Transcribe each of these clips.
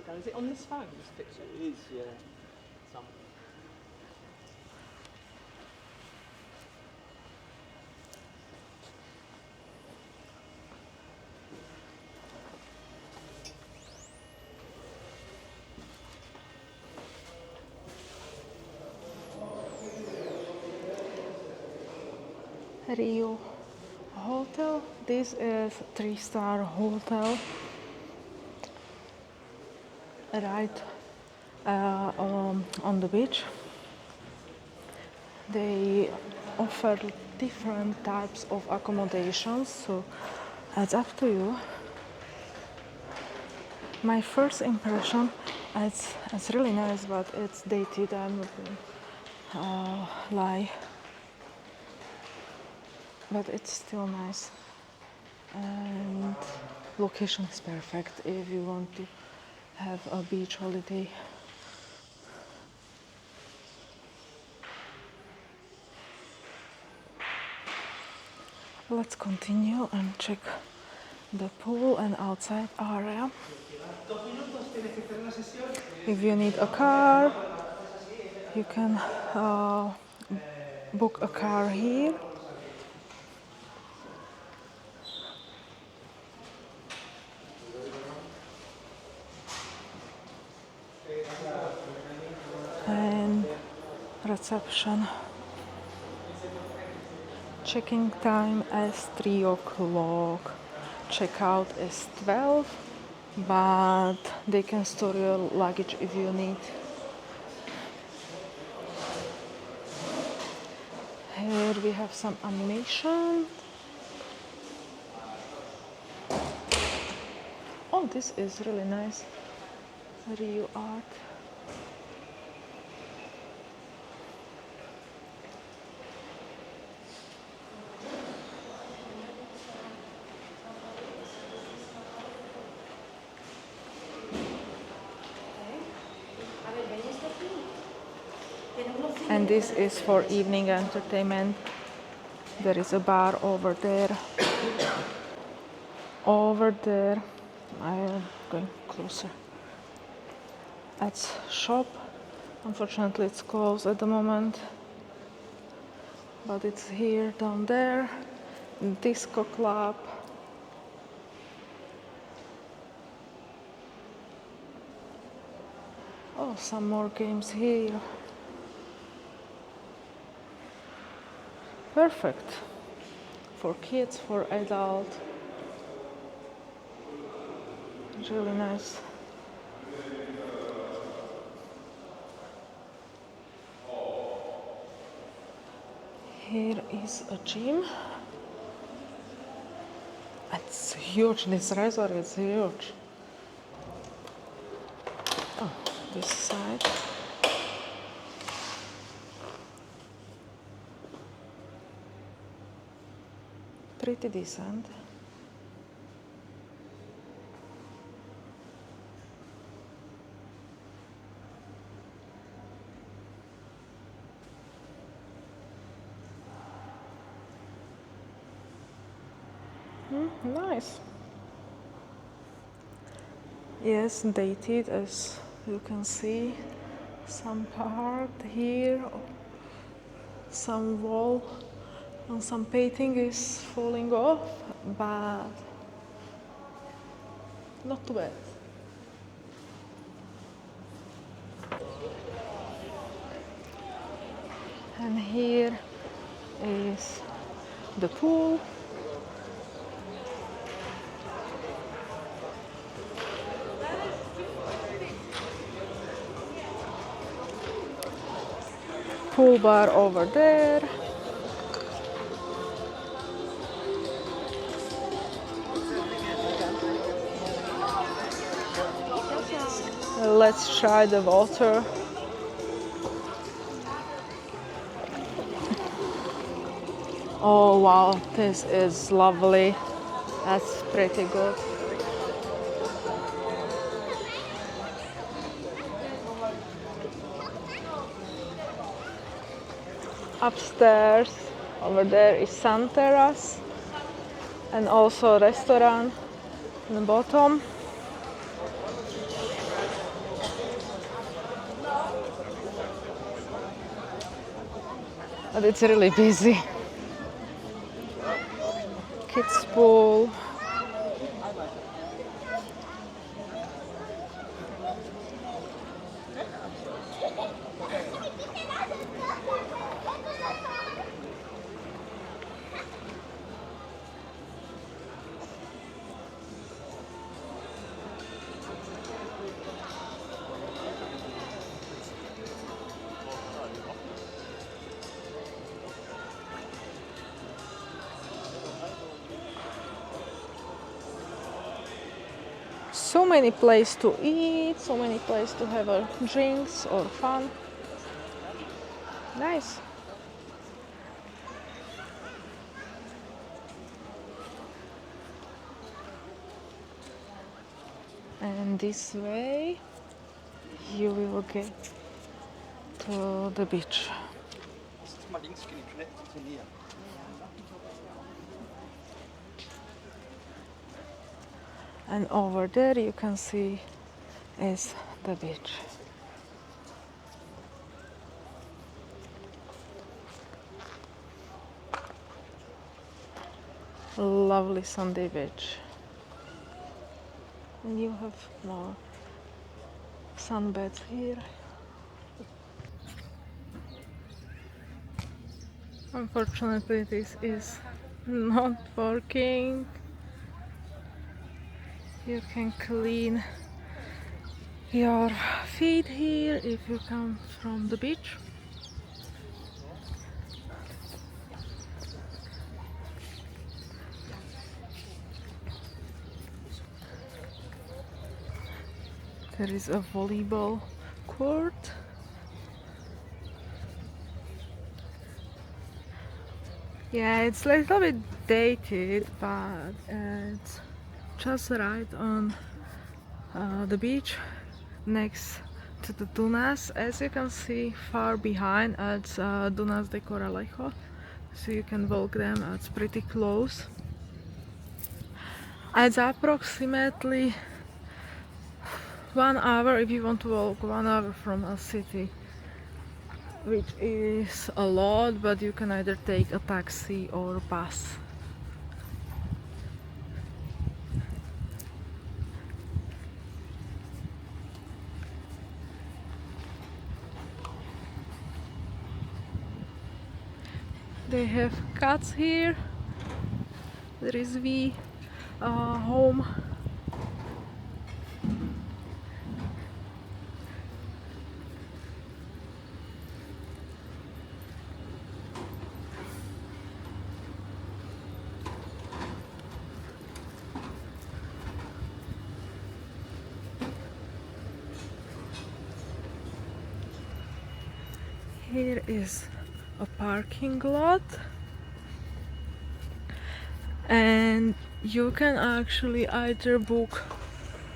ago. Is it on this phone, this picture? It is, yeah. Some. Riu Hotel. This is 3-star hotel. Right on the beach. They offer different types of accommodations, so it's up to you. My first impression, it's really nice, but it's dated. I'm not gonna lie, but it's still nice, and location is perfect if you want to have a beach holiday. Let's continue and check the pool and outside area. If you need a car, you can book a car here. And reception. Checking time is 3 o'clock. Checkout is 12, but they can store your luggage if you need. Here we have some animation. Oh, this is really nice. Riu art. And this is for evening entertainment. There is a bar over there. Over there. I am going closer. That's shop. Unfortunately, it's closed at the moment. But it's here, down there. Disco club. Oh, some more games here. Perfect for kids, for adults. Really nice. Here is a gym. It's huge. This resort is huge. Oh, this side. Pretty decent. Nice. Yes, dated, as you can see. Some part here, some wall, and some painting is falling off, but not too bad. And here is the pool. Pool bar over there. Let's try the water. Oh wow, this is lovely. That's pretty good. Upstairs, over there is sun terrace and also a restaurant in the bottom. but it's really busy. Kids pool. So many places to eat, so many places to have drinks or fun. Nice. And this way you will get to the beach. And over there you can see is the beach. Lovely Sunday beach. And you have more sunbeds here. Unfortunately, this is not working. You can clean your feet here if you come from the beach. There is a volleyball court. Yeah, it's a little bit dated, but it's just right on the beach next to the dunas. As you can see far behind, it's dunas de Corralejo, so you can walk them. It's pretty close. It's approximately 1 hour if you want to walk 1 hour from a city, which is a lot, but you can either take a taxi or bus. They have cats here. There is home. Here is a parking lot, and you can actually either book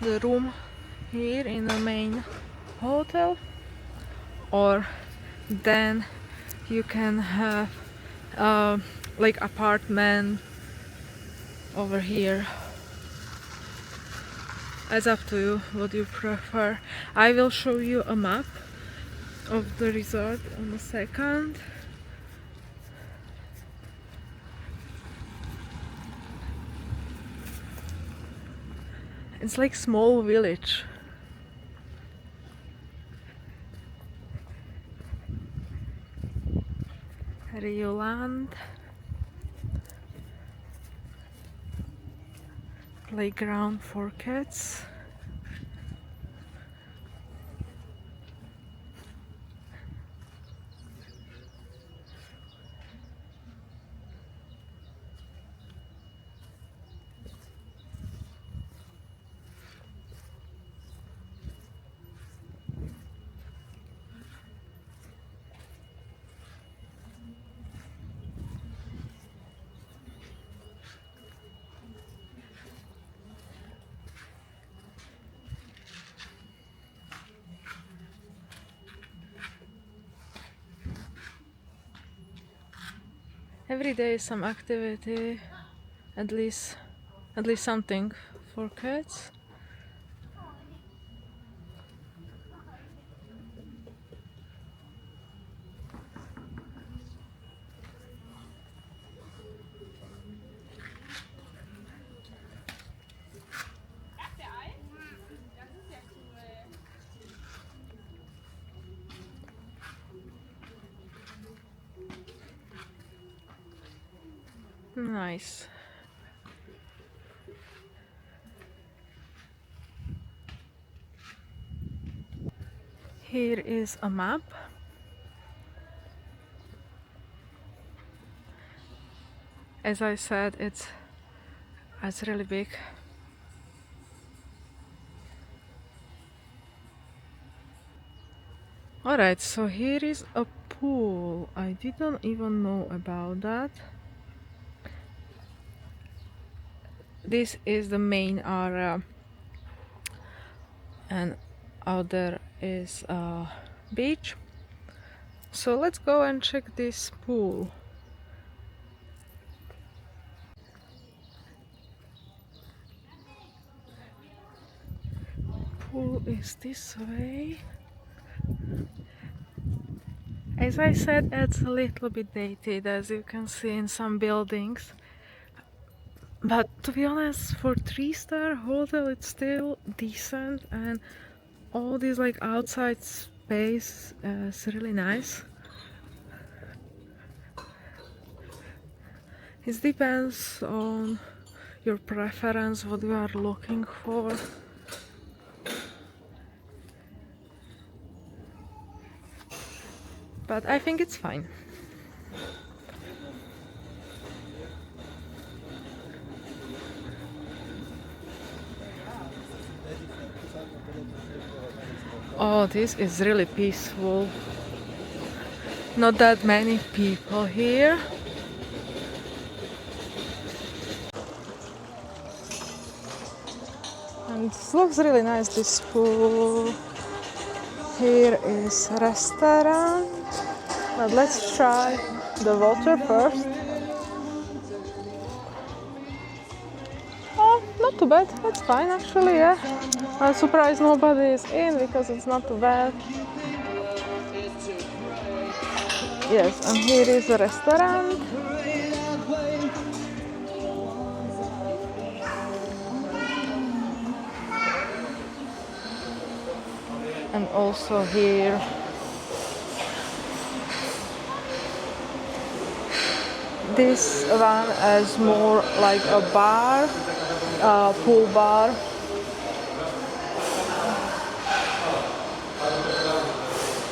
the room here in the main hotel, or then you can have like apartment over here. It's up to you what you prefer. I will show you a map of the resort on a second. It's like small village. Riu land. Playground for kids. Every day is some activity, at least something for kids. Nice. Here is a map. As I said, it's really big. Alright, so here is a pool. I didn't even know about that. This is the main area, and out there is a beach. So let's go and check this pool. Pool is this way. As I said, it's a little bit dated, as you can see in some buildings. But to be honest, for 3-star hotel, it's still decent, and all this like outside space is really nice. It depends on your preference, what you are looking for. But I think it's fine. Oh, this is really peaceful. Not that many people here. And it looks really nice, this pool. Here is a restaurant. But let's try the water first. Oh, not too bad. That's fine actually, yeah. I'm surprised nobody is in because it's not too bad. Yes, and here is a restaurant. And also here this one is more like a bar, pool bar.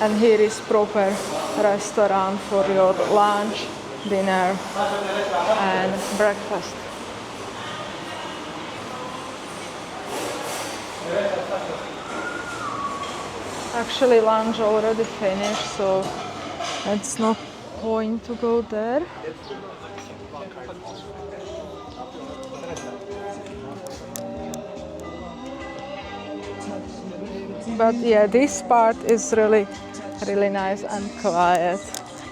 And here is proper restaurant for your lunch, dinner and breakfast. Actually lunch already finished, so it's no point to go there. But yeah, this part is really nice and quiet.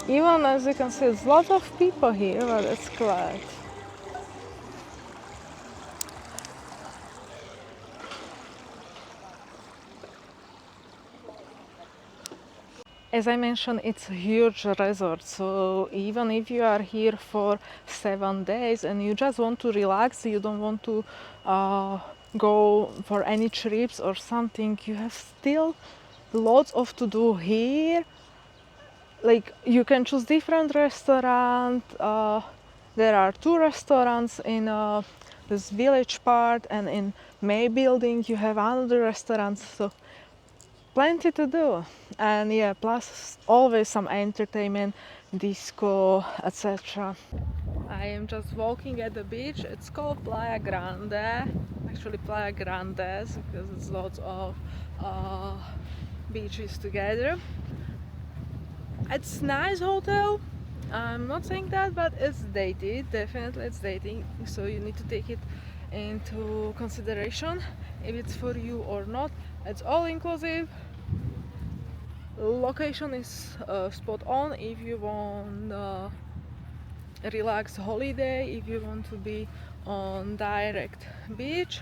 Even as you can see, there's lots of people here, but it's quiet. As I mentioned, it's a huge resort, so even if you are here for 7 days and you just want to relax, you don't want to go for any trips or something, you have still lots of to do here. Like, you can choose different restaurants. There are 2 restaurants in this village part, and in May building you have another restaurant, so plenty to do. And yeah, plus always some entertainment, disco, etc. I am just walking at the beach. It's called Playa Grande, actually Playa Grandes, because it's lots of beaches together. It's nice hotel, I'm not saying that, but it's dated, definitely it's dating, so you need to take it into consideration if it's for you or not. It's all inclusive. Location is spot on if you want a relaxed holiday, if you want to be on direct beach,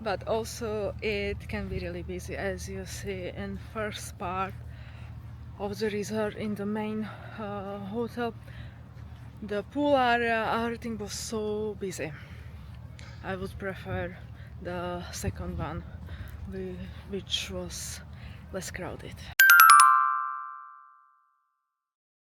but also it can be really busy, as you see in first part of the resort. In the main hotel, the pool area, everything was so busy. I would prefer the second one, which was less crowded.